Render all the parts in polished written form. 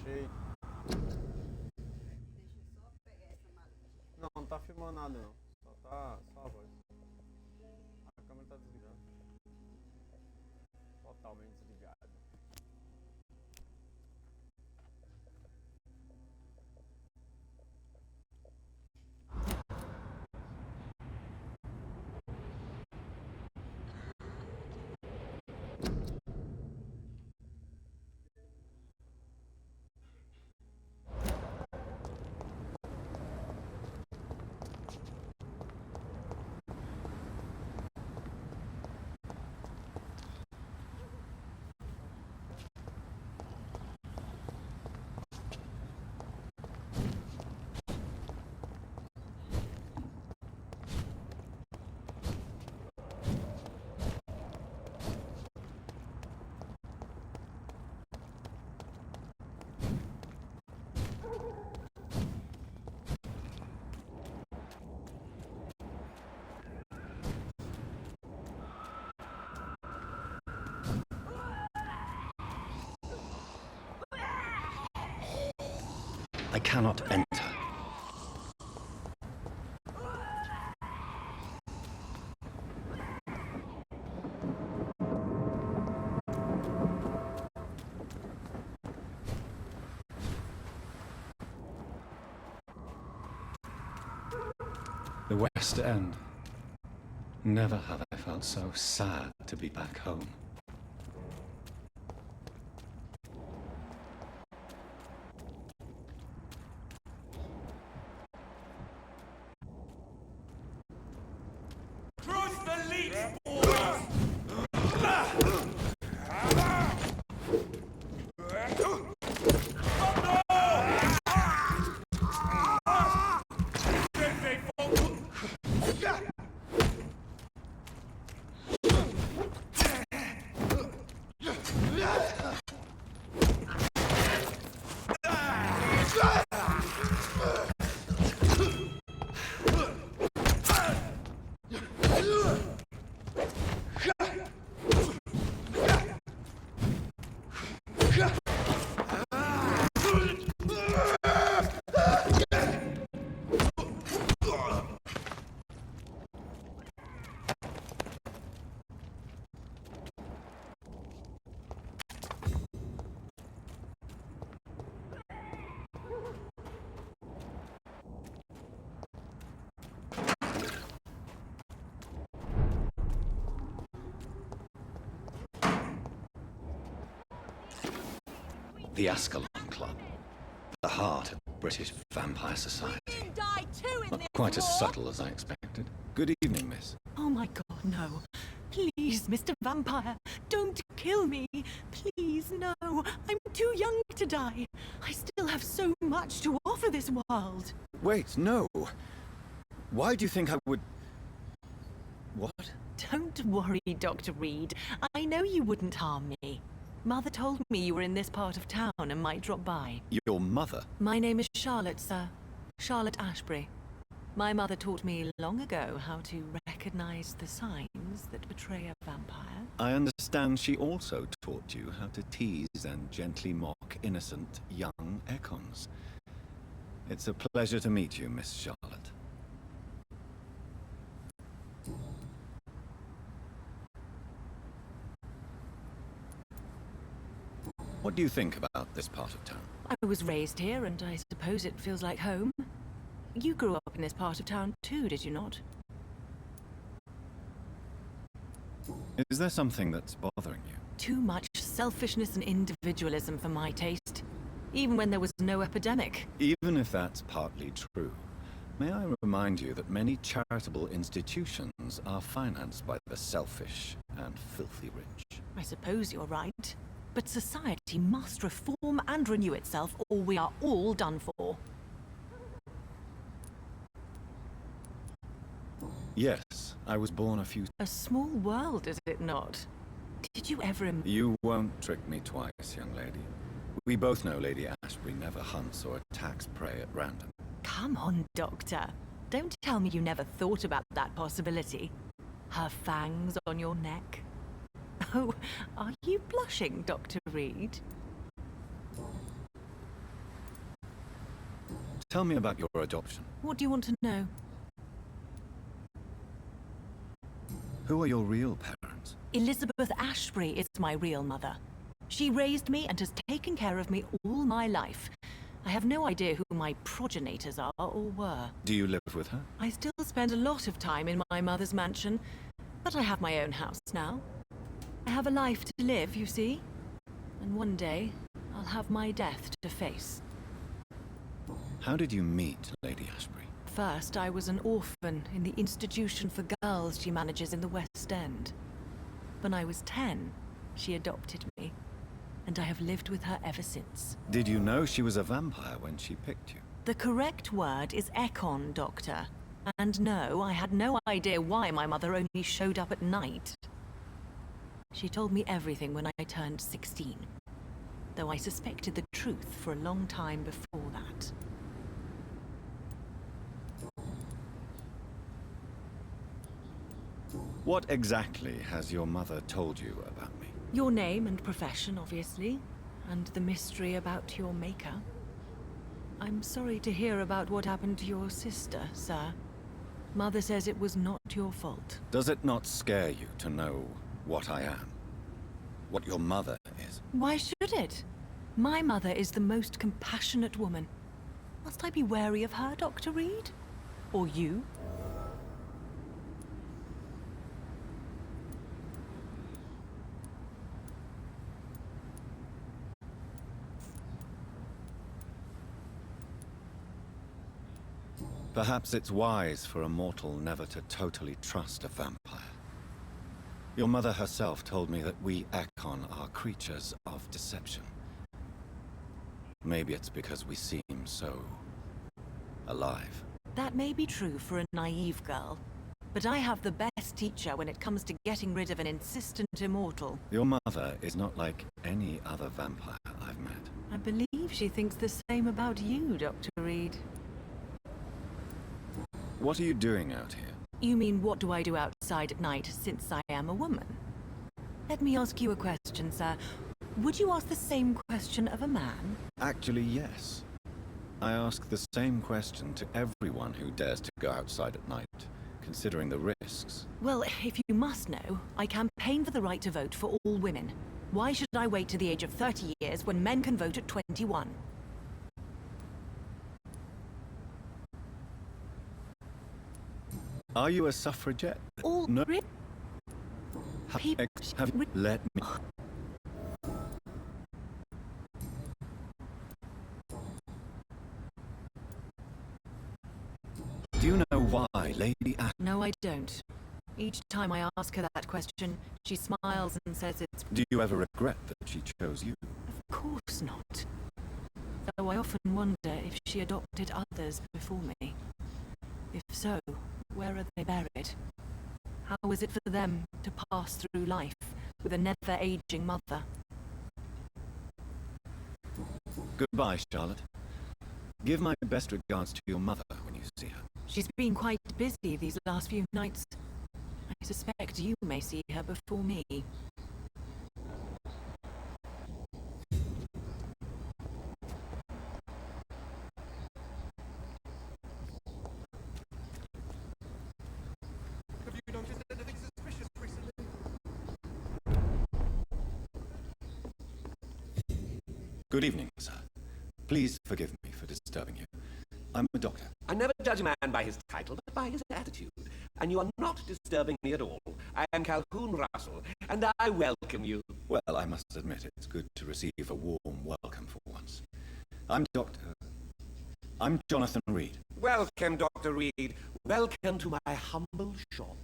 achei. Não, não tá filmando nada não. Só a voz. A câmera tá desligada. Totalmente desligada. I cannot enter. The West End. Never have I felt so sad to be back home. The Ascalon Club. The heart of British vampire society. Not quite as subtle as I expected. Good evening, miss. Oh my god, no. Please, Mr. Vampire, don't kill me. Please, no. I'm too young to die. I still have so much to offer this world. Wait, no. Why do you think I would... What? Don't worry, Dr. Reed. I know you wouldn't harm me. Mother told me you were in this part of town and might drop by. Your mother? My name is Charlotte, sir. Charlotte Ashbury. My mother taught me long ago how to recognize the signs that betray a vampire. I understand she also taught you how to tease and gently mock innocent young Econs. It's a pleasure to meet you, Miss Charlotte. What do you think about this part of town? I was raised here, and I suppose it feels like home. You grew up in this part of town too, did you not? Is there something that's bothering you? Too much selfishness and individualism for my taste. Even when there was no epidemic. Even if that's partly true, may I remind you that many charitable institutions are financed by the selfish and filthy rich. I suppose you're right. But society must reform and renew itself, or we are all done for. Yes, I was born a few... A small world, is it not? Did you ever... You won't trick me twice, young lady. We both know Lady Ashbury never hunts or attacks prey at random. Come on, Doctor. Don't tell me you never thought about that possibility. Her fangs on your neck. Oh, are you blushing, Dr. Reed? Tell me about your adoption. What do you want to know? Who are your real parents? Elizabeth Ashbury is my real mother. She raised me and has taken care of me all my life. I have no idea who my progenitors are or were. Do you live with her? I still spend a lot of time in my mother's mansion, but I have my own house now. I have a life to live, you see. And one day, I'll have my death to face. How did you meet Lady Ashbury? First, I was an orphan in the institution for girls she manages in the West End. When I was 10, she adopted me, and I have lived with her ever since. Did you know she was a vampire when she picked you? The correct word is Econ, Doctor. And no, I had no idea why my mother only showed up at night. She told me everything when I turned 16, though I suspected the truth for a long time before that. What exactly has your mother told you about me? Your name and profession, obviously, and the mystery about your maker. I'm sorry to hear about what happened to your sister, sir. Mother says it was not your fault. Does it not scare you to know what I am? What your mother is? Why should it? My mother is the most compassionate woman. Must I be wary of her, Dr. Reed? Or you? Perhaps it's wise for a mortal never to totally trust a vampire. Your mother herself told me that we Econ are creatures of deception. Maybe it's because we seem so alive. That may be true for a naive girl, but I have the best teacher when it comes to getting rid of an insistent immortal. Your mother is not like any other vampire I've met. I believe she thinks the same about you, Dr. Reed. What are you doing out here? You mean what do I do outside at night since I am a woman? Let me ask you a question, sir. Would you ask the same question of a man? Actually, yes. I ask the same question to everyone who dares to go outside at night, considering the risks. Well, if you must know, I campaign for the right to vote for all women. Why should I wait to the age of 30 years when men can vote at 21? Are you a suffragette? All No. ri- people- Have you let me... Do you know why Lady Ash... No, I don't. Each time I ask her that question, she smiles and says it's... Do you ever regret that she chose you? Of course not. Though I often wonder if she adopted others before me. If so, where are they buried? How is it for them to pass through life with a never-aging mother? Goodbye, Charlotte. Give my best regards to your mother when you see her. She's been quite busy these last few nights. I suspect you may see her before me. Have you noticed anything suspicious recently? Good evening, sir. Please forgive me for disturbing you. I'm a doctor. I never judge a man by his title, but by his attitude. And you are not disturbing me at all. I am Calhoun Russell, and I welcome you. Well, I must admit it's good to receive a warm welcome for once. I'm Jonathan Reed. Welcome, Dr. Reed. Welcome to my humble shop.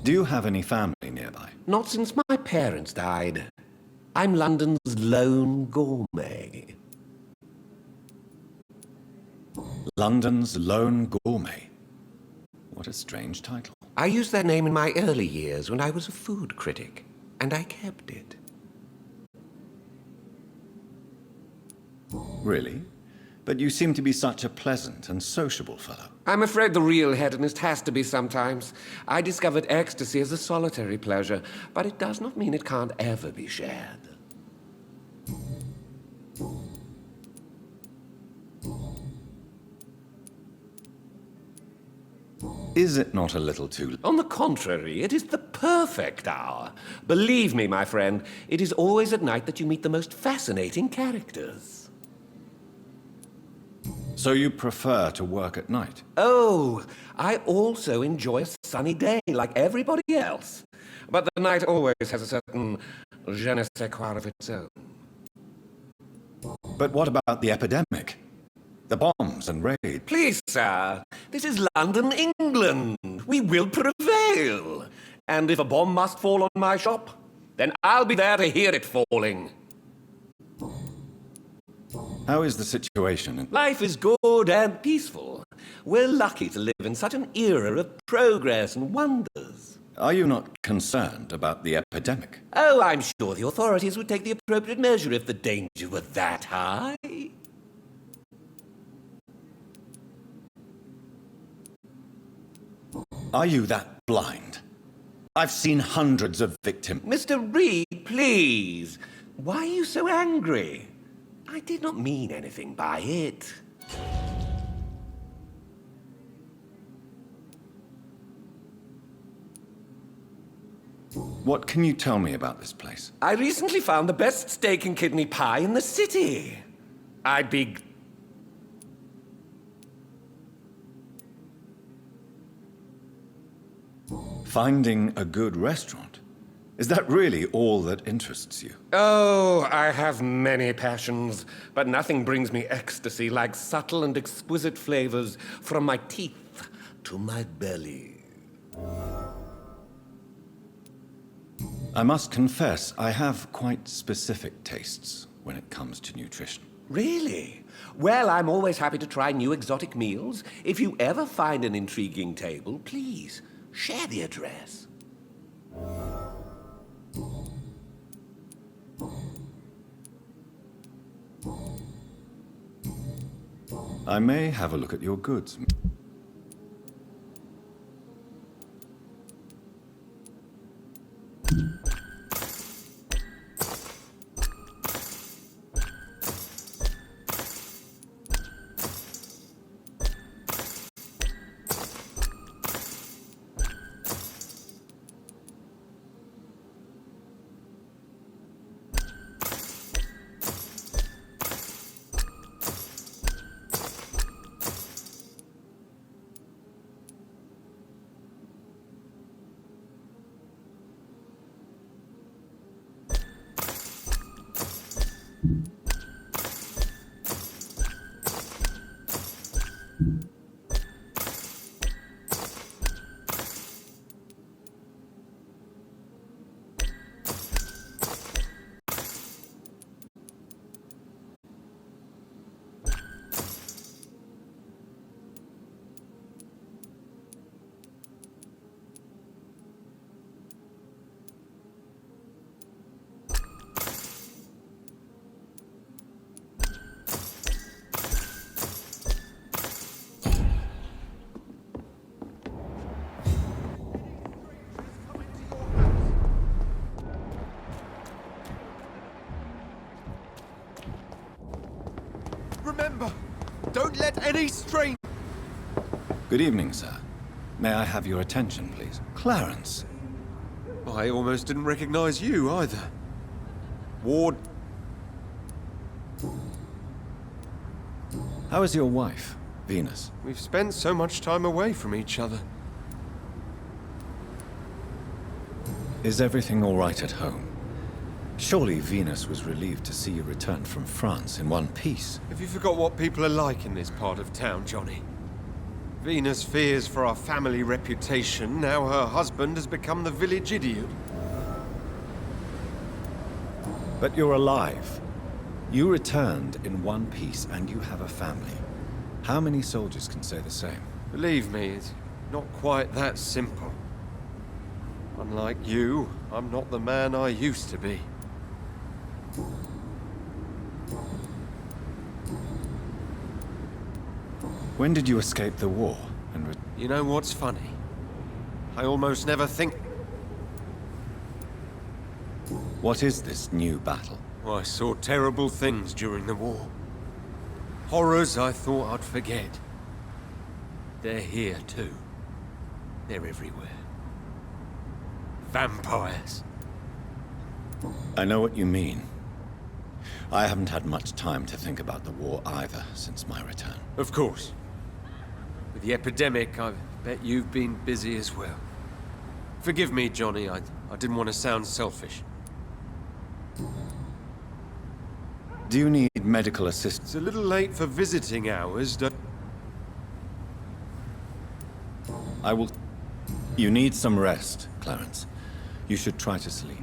Do you have any family nearby? Not since my parents died. I'm London's lone gourmet. London's Lone Gourmet. What a strange title. I used that name in my early years when I was a food critic, and I kept it. Really? But you seem to be such a pleasant and sociable fellow. I'm afraid the real hedonist has to be sometimes. I discovered ecstasy as a solitary pleasure, but it does not mean it can't ever be shared. Is it not a little too... On the contrary, it is the perfect hour. Believe me, my friend, it is always at night that you meet the most fascinating characters. So you prefer to work at night? Oh, I also enjoy a sunny day like everybody else. But the night always has a certain je ne sais quoi of its own. But what about the epidemic? The bombs and raids? Please, sir, this is London, England. We will prevail. And if a bomb must fall on my shop, then I'll be there to hear it falling. How is the situation? Life is good and peaceful. We're lucky to live in such an era of progress and wonders. Are you not concerned about the epidemic? Oh, I'm sure the authorities would take the appropriate measure if the danger were that high. Are you that blind? I've seen hundreds of victims. Mr. Reed, please. Why are you so angry? I did not mean anything by it. What can you tell me about this place? I recently found the best steak and kidney pie in the city. I'd be... Finding a good restaurant? Is that really all that interests you? Oh, I have many passions, but nothing brings me ecstasy like subtle and exquisite flavors from my teeth to my belly. I must confess, I have quite specific tastes when it comes to nutrition. Really? Well, I'm always happy to try new exotic meals. If you ever find an intriguing table, please share the address. I may have a look at your goods. Remember, don't let any strain... Good evening, sir. May I have your attention, please? Clarence. I almost didn't recognize you either. Ward... How is your wife, Venus? We've spent so much time away from each other. Is everything all right at home? Surely Venus was relieved to see you return from France in one piece. Have you forgot what people are like in this part of town, Johnny? Venus fears for our family reputation. Now her husband has become the village idiot. But you're alive. You returned in one piece, and you have a family. How many soldiers can say the same? Believe me, it's not quite that simple. Unlike you, I'm not the man I used to be. When did you escape the war? You know what's funny? I almost never think... What is this new battle? I saw terrible things during the war. Horrors I thought I'd forget. They're here too. They're everywhere. Vampires. I know what you mean. I haven't had much time to think about the war either since my return. Of course. With the epidemic, I bet you've been busy as well. Forgive me, Johnny, I didn't want to sound selfish. Do you need medical assistance? It's a little late for visiting hours, I will... You need some rest, Clarence. You should try to sleep.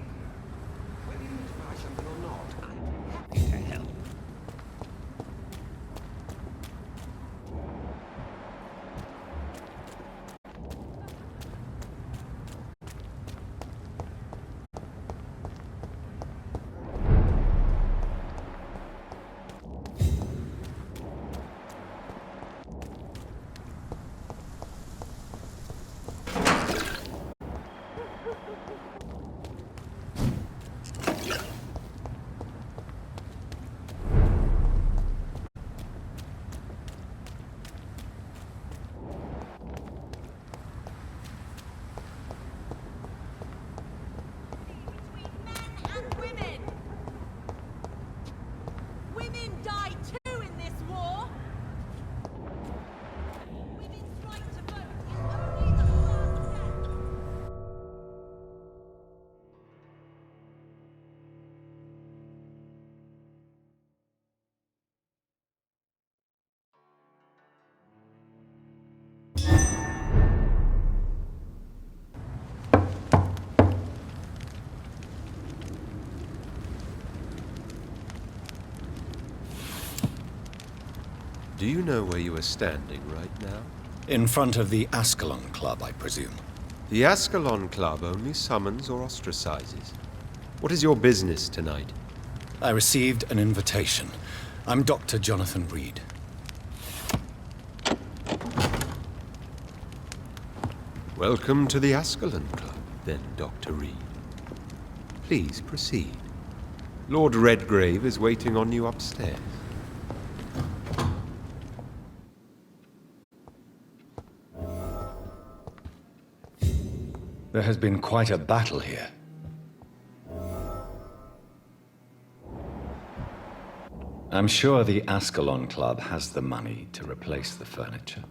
Do you know where you are standing right now? In front of the Ascalon Club, I presume. The Ascalon Club only summons or ostracizes. What is your business tonight? I received an invitation. I'm Dr. Jonathan Reed. Welcome to the Ascalon Club, then, Dr. Reed. Please proceed. Lord Redgrave is waiting on you upstairs. There has been quite a battle here. I'm sure the Ascalon Club has the money to replace the furniture.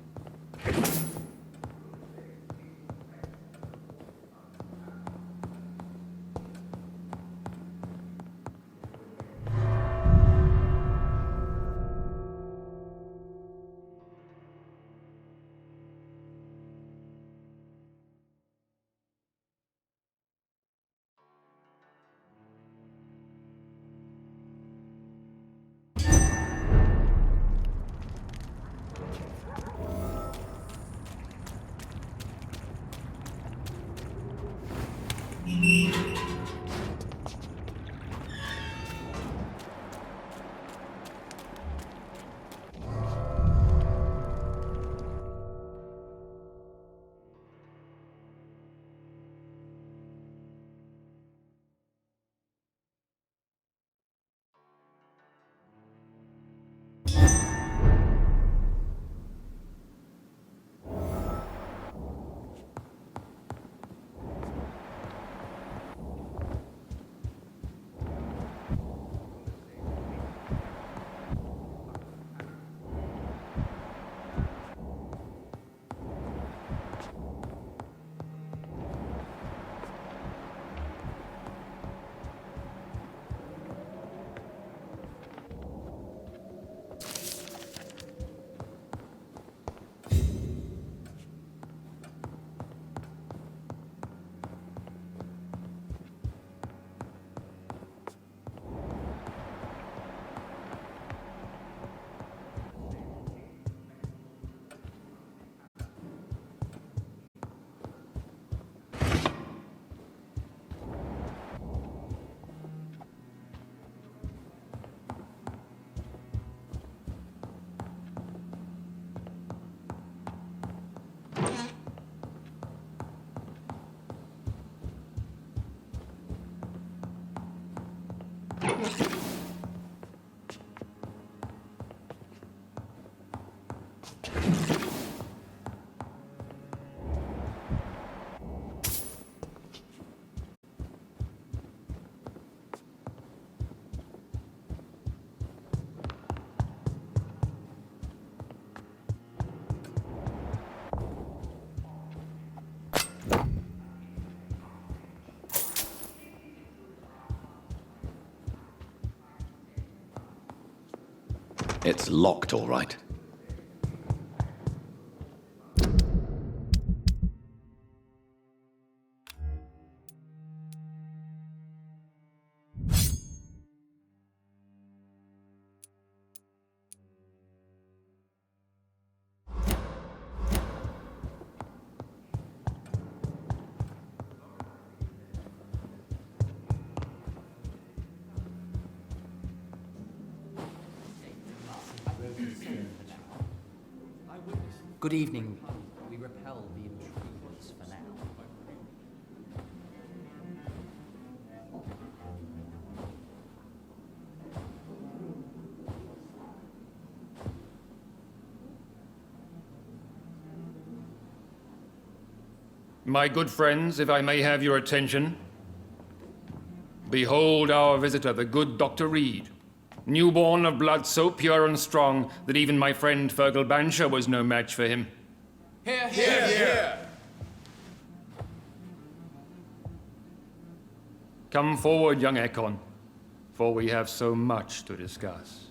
It's locked, all right. Good evening. We repel the intruders for now. My good friends, if I may have your attention. Behold our visitor, the good Dr. Reed. Newborn of blood so pure and strong that even my friend Fergal Bansher was no match for him. Hear, hear, hear! Come forward, young Ekon, for we have so much to discuss.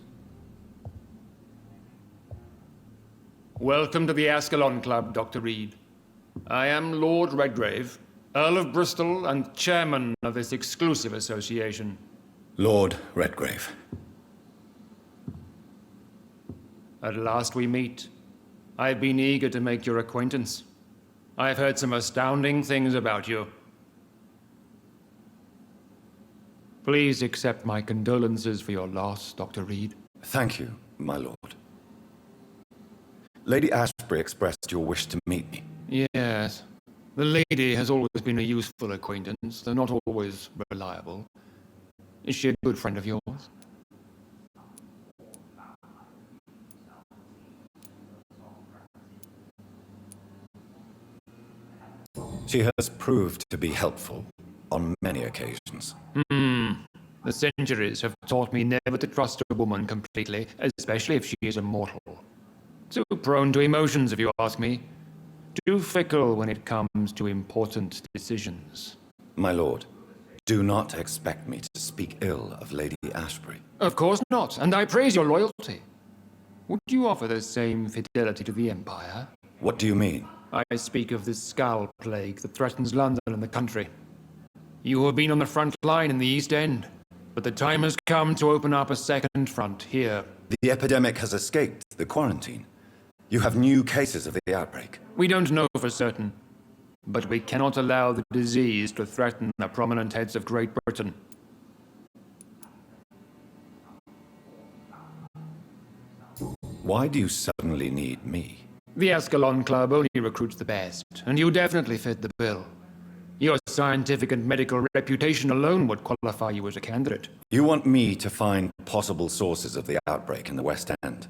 Welcome to the Ascalon Club, Dr. Reed. I am Lord Redgrave, Earl of Bristol and chairman of this exclusive association. Lord Redgrave. At last we meet. I've been eager to make your acquaintance. I've heard some astounding things about you. Please accept my condolences for your loss, Dr. Reed. Thank you, my lord. Lady Ashbury expressed your wish to meet me. Yes. The lady has always been a useful acquaintance, though not always reliable. Is she a good friend of yours? She has proved to be helpful on many occasions. The centuries have taught me never to trust a woman completely, especially if she is a mortal. Too prone to emotions, if you ask me. Too fickle when it comes to important decisions. My lord, do not expect me to speak ill of Lady Ashbury. Of course not, and I praise your loyalty. Would you offer the same fidelity to the Empire? What do you mean? I speak of the Skull Plague that threatens London and the country. You have been on the front line in the East End, but the time has come to open up a second front here. The epidemic has escaped the quarantine. You have new cases of the outbreak. We don't know for certain, but we cannot allow the disease to threaten the prominent heads of Great Britain. Why do you suddenly need me? The Ascalon Club only recruits the best, and you definitely fit the bill. Your scientific and medical reputation alone would qualify you as a candidate. You want me to find possible sources of the outbreak in the West End.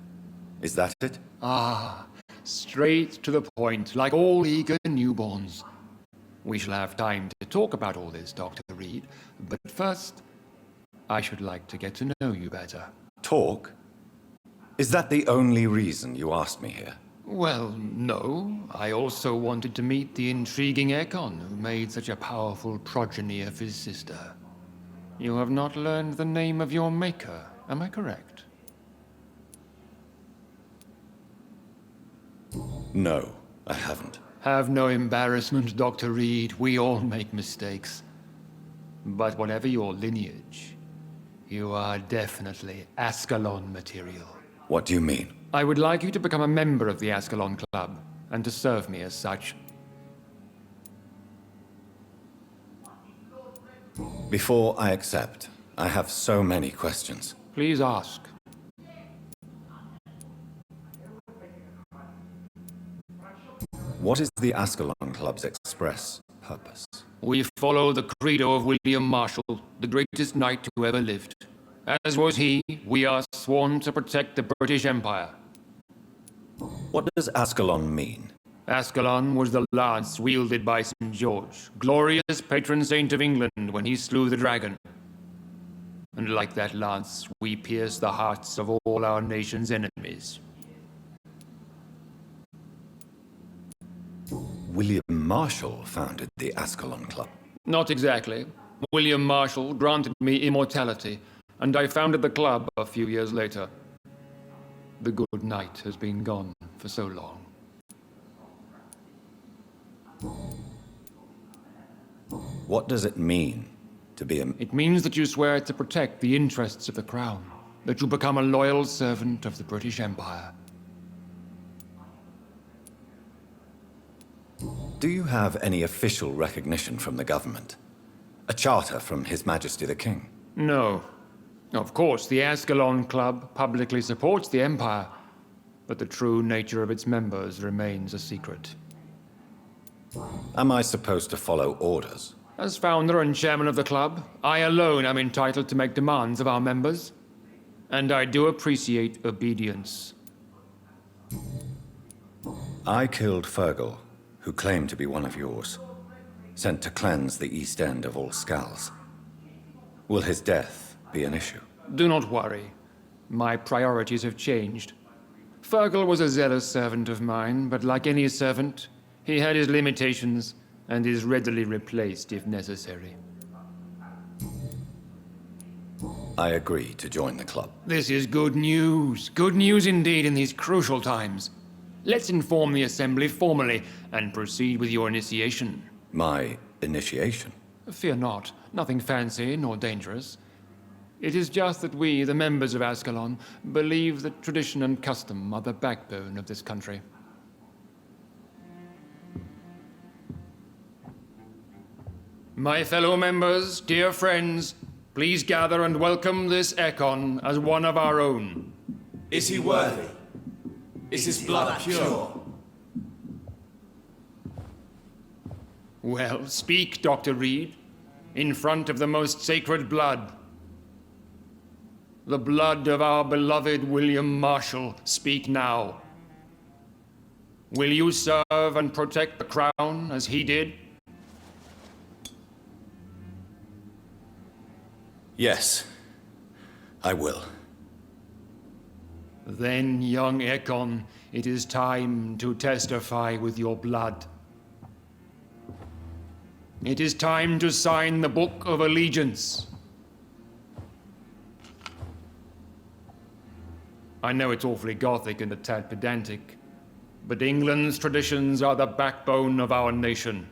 Is that it? Ah, straight to the point, like all eager newborns. We shall have time to talk about all this, Dr. Reed, but first, I should like to get to know you better. Talk? Is that the only reason you asked me here? Well, no. I also wanted to meet the intriguing Ekon, who made such a powerful progeny of his sister. You have not learned the name of your maker, am I correct? No, I haven't. Have no embarrassment, Dr. Reed. We all make mistakes. But whatever your lineage, you are definitely Ascalon material. What do you mean? I would like you to become a member of the Ascalon Club, and to serve me as such. Before I accept, I have so many questions. Please ask. What is the Ascalon Club's express purpose? We follow the credo of William Marshall, the greatest knight who ever lived. As was he, we are sworn to protect the British Empire. What does Ascalon mean? Ascalon was the lance wielded by St. George, glorious patron saint of England, when he slew the dragon. And like that lance, we pierce the hearts of all our nation's enemies. William Marshall founded the Ascalon Club. Not exactly. William Marshall granted me immortality, and I founded the club a few years later. The good knight has been gone for so long. What does it mean to be a... It means that you swear to protect the interests of the crown, that you become a loyal servant of the British Empire. Do you have any official recognition from the government? A charter from His Majesty the King? No. Of course, the Ascalon Club publicly supports the Empire, but the true nature of its members remains a secret. Am I supposed to follow orders? As founder and chairman of the club, I alone am entitled to make demands of our members, and I do appreciate obedience. I killed Fergal, who claimed to be one of yours, sent to cleanse the East End of all Skulls. Will his death be an issue? Do not worry. My priorities have changed. Fergal was a zealous servant of mine, but like any servant, he had his limitations and is readily replaced if necessary. I agree to join the club. This is good news. Good news indeed in these crucial times. Let's inform the Assembly formally and proceed with your initiation. My initiation? Fear not. Nothing fancy nor dangerous. It is just that we, the members of Ascalon, believe that tradition and custom are the backbone of this country. My fellow members, dear friends, please gather and welcome this Ekon as one of our own. Is he worthy? Is his blood pure? Well, speak, Dr. Reed, in front of the most sacred blood. The blood of our beloved William Marshall, speak now. Will you serve and protect the crown as he did? Yes, I will. Then, young Ekon, it is time to testify with your blood. It is time to sign the Book of Allegiance. I know it's awfully gothic and a tad pedantic, but England's traditions are the backbone of our nation.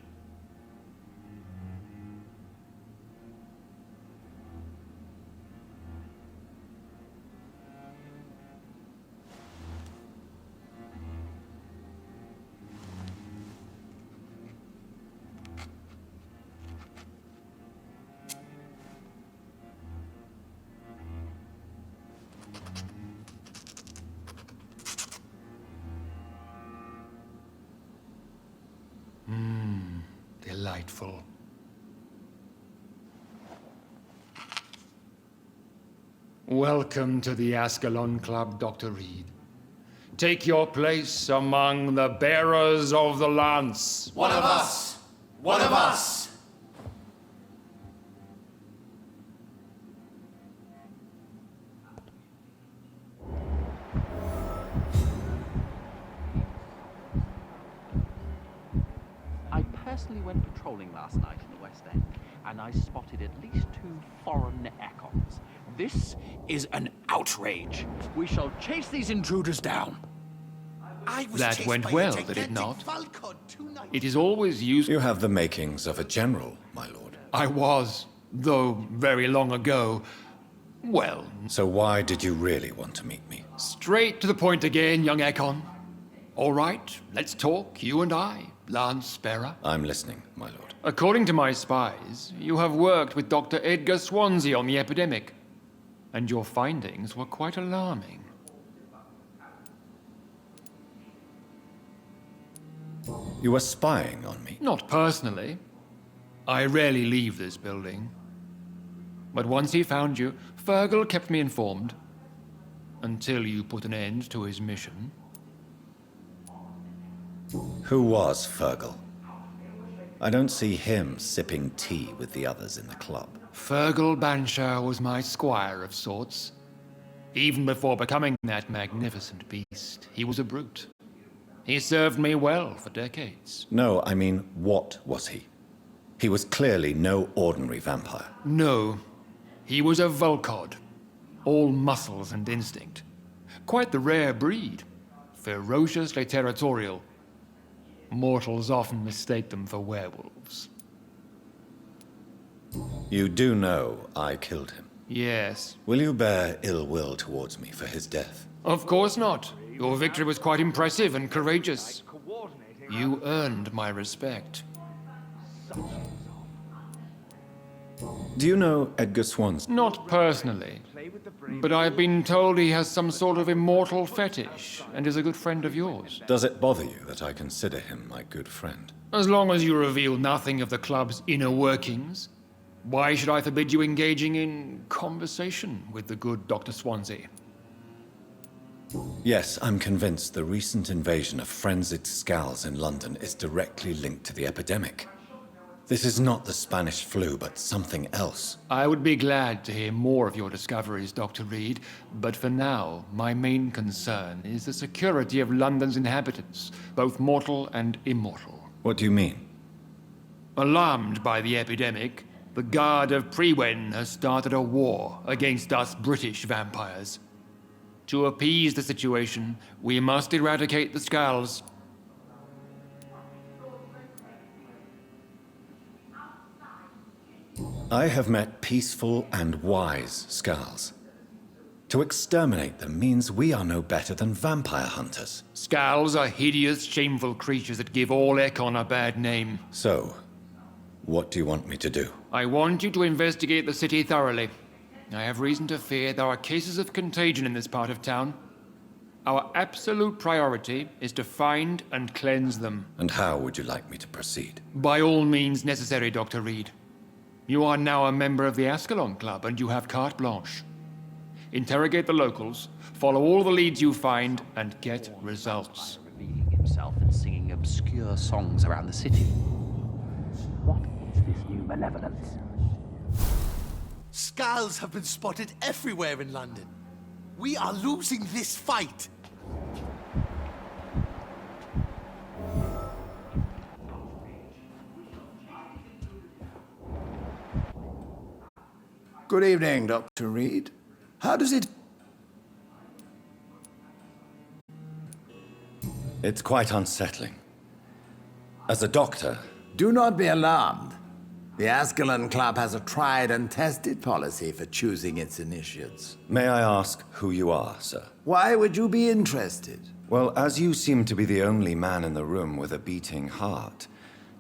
Delightful. Welcome to the Ascalon Club, Dr. Reed. Take your place among the bearers of the lance. One of us! One of us! I personally went patrolling last night in the West End, and I spotted at least 2 foreign Ekons. This is an outrage. We shall chase these intruders down. That went well, did it not? It is always used... You have the makings of a general, my lord. I was, though very long ago. Well... So why did you really want to meet me? Straight to the point again, young Ekon. All right, let's talk, you and I, Lance Sparrow. I'm listening, my lord. According to my spies, you have worked with Dr. Edgar Swansea on the epidemic, and your findings were quite alarming. You were spying on me? Not personally. I rarely leave this building. But once he found you, Fergal kept me informed. Until you put an end to his mission. Who was Fergal? I don't see him sipping tea with the others in the club. Fergal Banshire was my squire of sorts. Even before becoming that magnificent beast, he was a brute. He served me well for decades. No, I mean, what was he? He was clearly no ordinary vampire. No, he was a Volcod, all muscles and instinct. Quite the rare breed. Ferociously territorial. Mortals often mistake them for werewolves. You do know I killed him. Yes. Will you bear ill will towards me for his death? Of course not. Your victory was quite impressive and courageous. You earned my respect. Do you know Edgar Swanson? Not personally, but I've been told he has some sort of immortal fetish and is a good friend of yours. Does it bother you that I consider him my good friend? As long as you reveal nothing of the club's inner workings, why should I forbid you engaging in conversation with the good Dr. Swansea? Yes, I'm convinced the recent invasion of frenzied skulls in London is directly linked to the epidemic. This is not the Spanish flu, but something else. I would be glad to hear more of your discoveries, Dr. Reed, but for now, my main concern is the security of London's inhabitants, both mortal and immortal. What do you mean? Alarmed by the epidemic, the Guard of Prewen has started a war against us British vampires. To appease the situation, we must eradicate the skulls. I have met peaceful and wise skulls. To exterminate them means we are no better than vampire hunters. Skulls are hideous, shameful creatures that give all Ekon a bad name. So, what do you want me to do? I want you to investigate the city thoroughly. I have reason to fear there are cases of contagion in this part of town. Our absolute priority is to find and cleanse them. And how would you like me to proceed? By all means necessary, Dr. Reed. You are now a member of the Ascalon Club, and you have carte blanche. Interrogate the locals, follow all the leads you find, and get results. Revealing himself and singing obscure songs around the city. What is this new malevolence? Skulls have been spotted everywhere in London. We are losing this fight. Good evening, Dr. Reed. How does it... It's quite unsettling. As a doctor... Do not be alarmed. The Ascalon Club has a tried and tested policy for choosing its initiates. May I ask who you are, sir? Why would you be interested? Well, as you seem to be the only man in the room with a beating heart,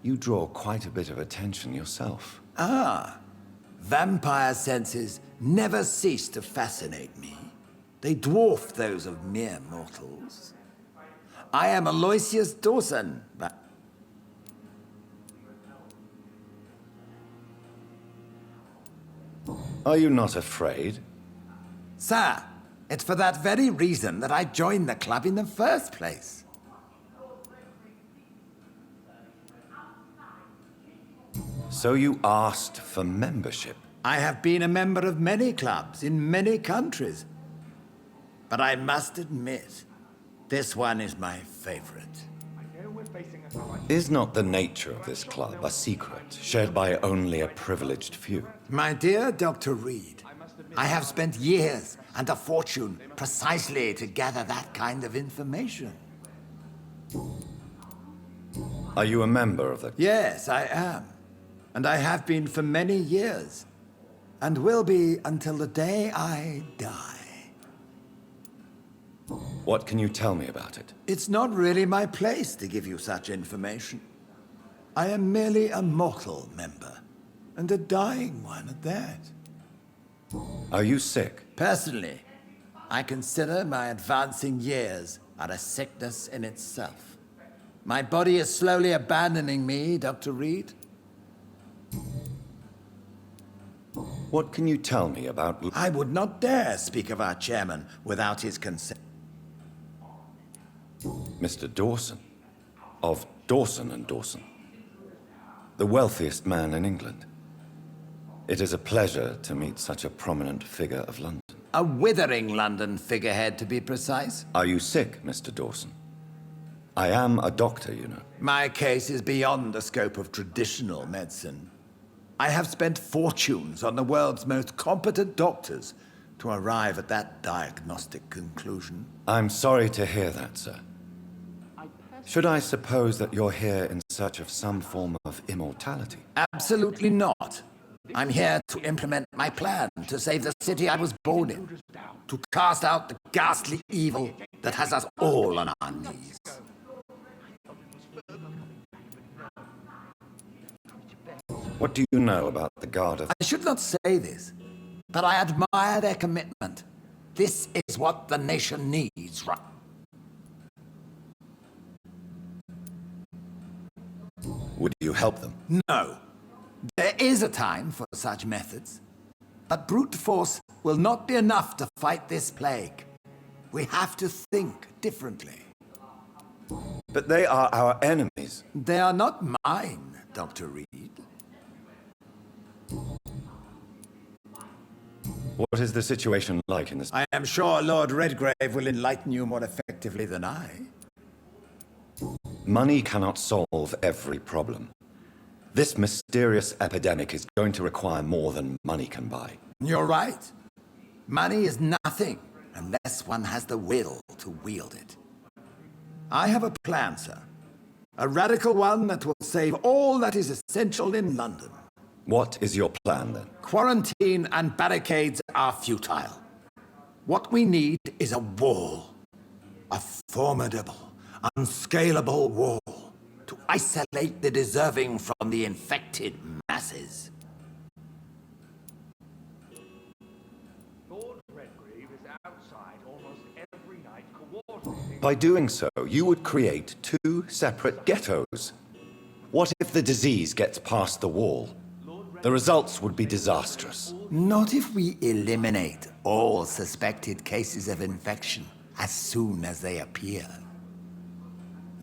you draw quite a bit of attention yourself. Ah, vampire senses never cease to fascinate me. They dwarf those of mere mortals. I am Aloysius Dawson. Are you not afraid? Sir, it's for that very reason that I joined the club in the first place. So you asked for membership? I have been a member of many clubs in many countries. But I must admit, this one is my favorite. Is not the nature of this club a secret, shared by only a privileged few? My dear Dr. Reed, I have spent years and a fortune precisely to gather that kind of information. Are you a member of the... Yes, I am. And I have been for many years. And will be until the day I die. What can you tell me about it? It's not really my place to give you such information. I am merely a mortal member, and a dying one at that. Are you sick? Personally, I consider my advancing years are a sickness in itself. My body is slowly abandoning me, Dr. Reed. What can you tell me about... I would not dare speak of our chairman without his consent. Mr. Dawson? Of Dawson and Dawson? The wealthiest man in England. It is a pleasure to meet such a prominent figure of London. A withering London figurehead, to be precise. Are you sick, Mr. Dawson? I am a doctor, you know. My case is beyond the scope of traditional medicine. I have spent fortunes on the world's most competent doctors to arrive at that diagnostic conclusion. I'm sorry to hear that, sir. Should I suppose that you're here in search of some form of immortality? Absolutely not. I'm here to implement my plan to save the city I was born in, to cast out the ghastly evil that has us all on our knees. What do you know about the Guard of... I should not say this, but I admire their commitment. This is what the nation needs, right? Would you help them? No. There is a time for such methods, but brute force will not be enough to fight this plague. We have to think differently. But they are our enemies. They are not mine, Dr. Reed. What is the situation like in this... I am sure Lord Redgrave will enlighten you more effectively than I. Money cannot solve every problem. This mysterious epidemic is going to require more than money can buy. You're right. Money is nothing unless one has the will to wield it. I have a plan, sir. A radical one that will save all that is essential in London. What is your plan, then? Quarantine and barricades are futile. What we need is a wall. A formidable, unscalable wall to isolate the deserving from the infected masses. Lord Redgrave is outside almost every night coordinating... By doing so, you would create two separate ghettos. What if the disease gets past the wall? The results would be disastrous. Not if we eliminate all suspected cases of infection as soon as they appear.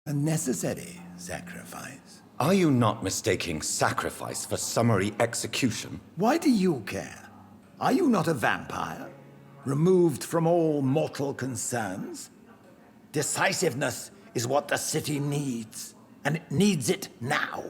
A necessary sacrifice. Are you not mistaking sacrifice for summary execution? Why do you care? Are you not a vampire? Removed from all mortal concerns? Decisiveness is what the city needs, and it needs it now.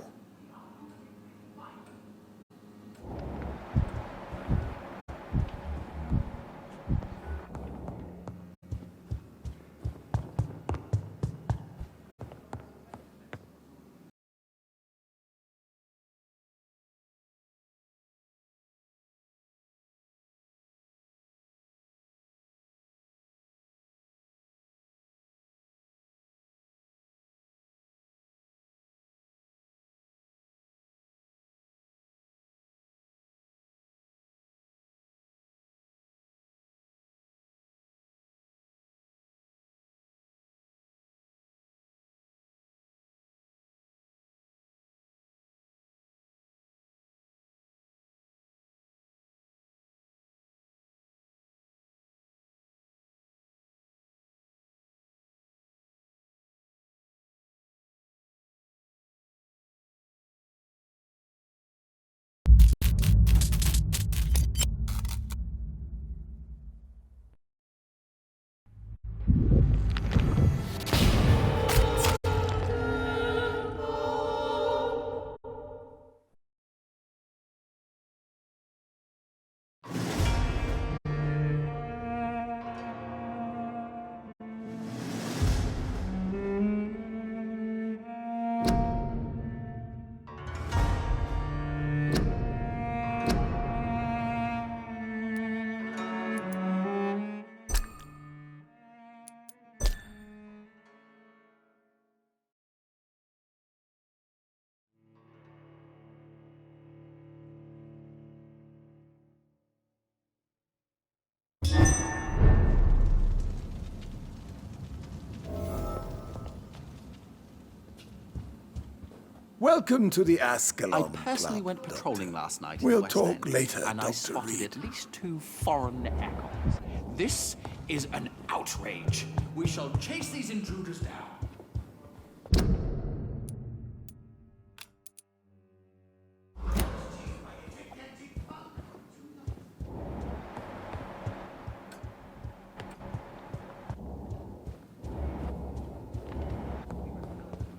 Welcome to the Ascalon I personally Club, went patrolling Doctor. last night in We'll the West talk End, later, and I Dr. spotted Reed. at least 2 foreign echoes. This is an outrage. We shall chase these intruders down.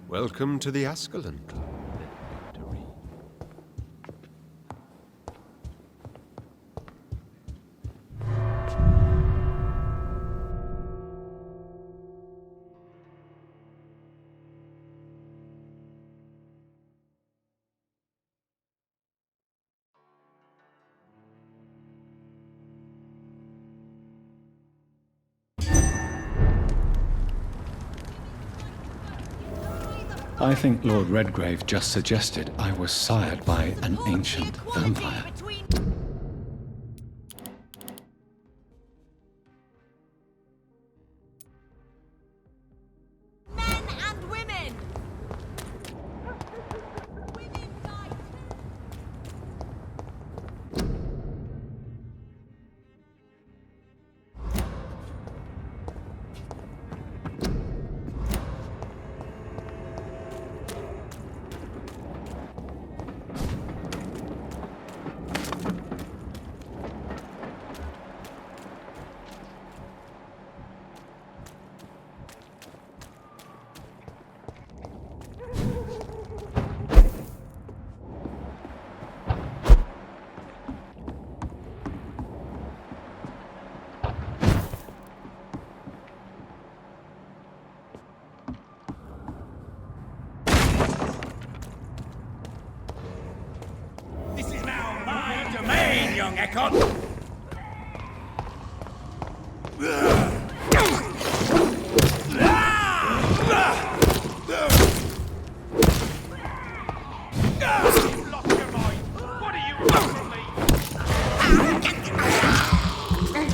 Welcome to the Ascalon Club, Dr. Reed. I think Lord Redgrave just suggested I was sired by an ancient vampire. Men and women! Women die This is now my domain, young Ekon! Lost your mind! What are you doing from me? Help me!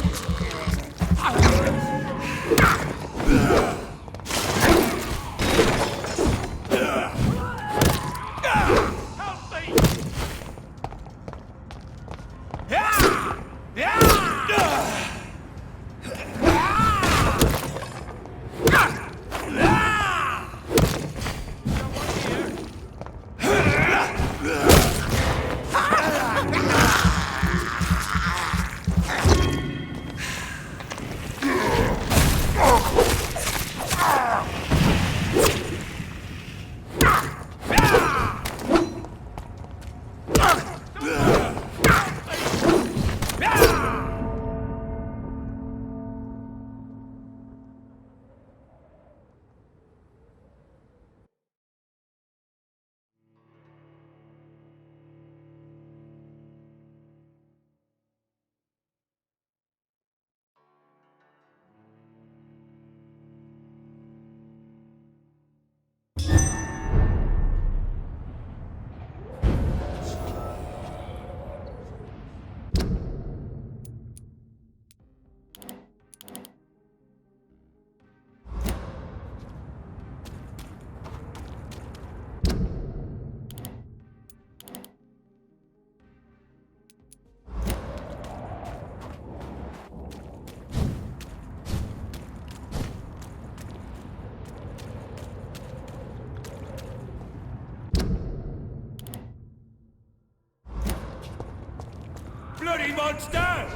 Bloody monster!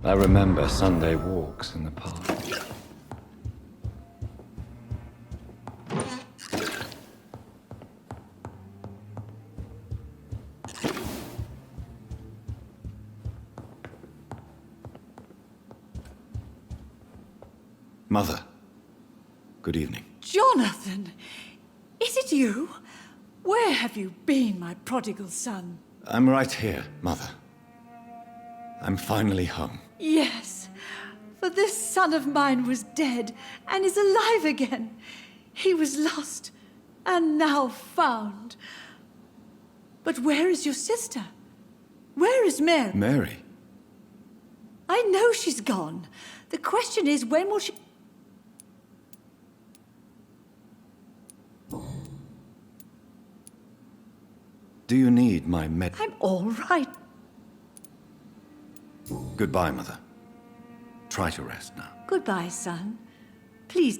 I remember Sunday walks in the park. Mother, good evening. Jonathan! Is it you? Where have you been, my prodigal son? I'm right here, Mother. I'm finally home. Yes, for this son of mine was dead and is alive again. He was lost and now found. But where is your sister? Where is Mary? Mary? I know she's gone. The question is, when will she... Do you need my med... I'm all right. Goodbye, Mother. Try to rest now. Goodbye, son. Please